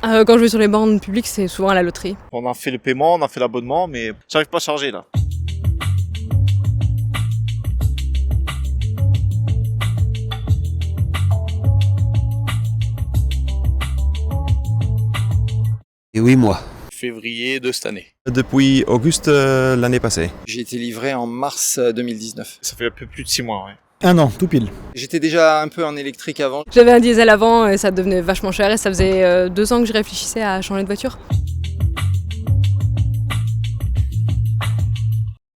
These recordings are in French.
Quand je vais sur les bornes publiques, c'est souvent à la loterie. On a fait le paiement, on a fait l'abonnement, mais j'arrive pas à charger là. Et 8 mois. Février de cette année. Depuis auguste l'année passée. J'ai été livré en mars 2019. Ça fait un peu plus de 6 mois, ouais. 1 an, tout pile. J'étais déjà un peu en électrique avant. J'avais un diesel avant et ça devenait vachement cher et ça faisait 2 ans que je réfléchissais à changer de voiture.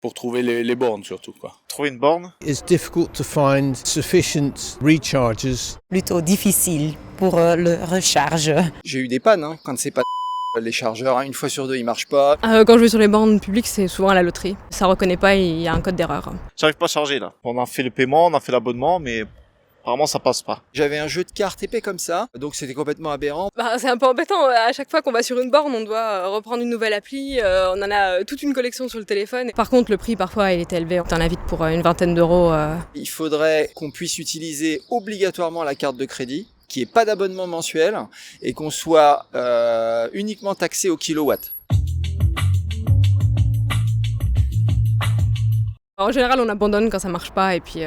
Pour trouver les bornes surtout, quoi. Trouver une borne, It's difficult to find sufficient recharges. Plutôt difficile pour le recharge. J'ai eu des pannes, quand c'est pas les chargeurs, une fois sur deux ils marchent pas. Quand je vais sur les bornes publiques, c'est souvent à la loterie. Ça reconnaît pas et il y a un code d'erreur. j'arrive pas à charger là. On a fait le paiement, on a fait l'abonnement, mais apparemment ça passe pas. J'avais un jeu de cartes épais comme ça, donc c'était complètement aberrant. C'est un peu embêtant, à chaque fois qu'on va sur une borne, on doit reprendre une nouvelle appli, on en a toute une collection sur le téléphone. Par contre, le prix parfois il est élevé, on en a vite pour une vingtaine d'euros. Il faudrait qu'on puisse utiliser obligatoirement la carte de crédit, qu'il n'y ait pas d'abonnement mensuel et qu'on soit uniquement taxé au kilowatt. En général, on abandonne quand ça marche pas et puis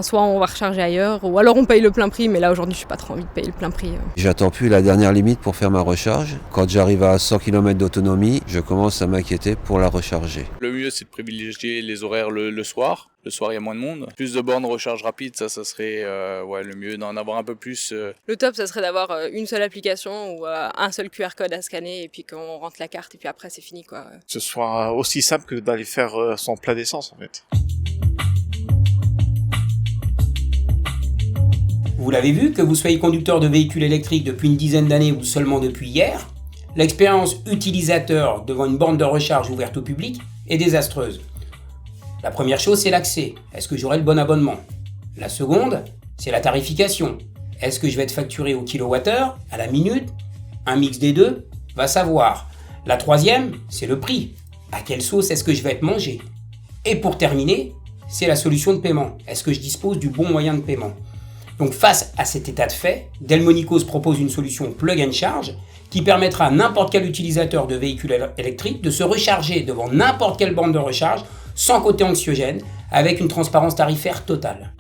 soit on va recharger ailleurs ou alors on paye le plein prix, mais là aujourd'hui, je n'ai pas trop envie de payer le plein prix. J'attends plus la dernière limite pour faire ma recharge. Quand j'arrive à 100 km d'autonomie, je commence à m'inquiéter pour la recharger. Le mieux, c'est de privilégier les horaires le soir. Le soir, il y a moins de monde. Plus de bornes recharge rapide, ça serait le mieux d'en avoir un peu plus. Le top, ça serait d'avoir une seule application ou un seul QR code à scanner et puis qu'on rentre la carte et puis après c'est fini, quoi. Que ce soit aussi simple que d'aller faire son plein d'essence en fait. Vous l'avez vu, que vous soyez conducteur de véhicules électriques depuis une dizaine d'années ou seulement depuis hier, l'expérience utilisateur devant une borne de recharge ouverte au public est désastreuse. La première chose, c'est l'accès. Est-ce que j'aurai le bon abonnement? La seconde, c'est la tarification. Est-ce que je vais être facturé au kilowattheure, à la minute? Un mix des deux? Va savoir. La troisième, c'est le prix. À quelle sauce est-ce que je vais être mangé? Et pour terminer, c'est la solution de paiement. Est-ce que je dispose du bon moyen de paiement? Donc face à cet état de fait, Delmonicos propose une solution plug and charge qui permettra à n'importe quel utilisateur de véhicules électriques de se recharger devant n'importe quelle borne de recharge sans côté anxiogène avec une transparence tarifaire totale.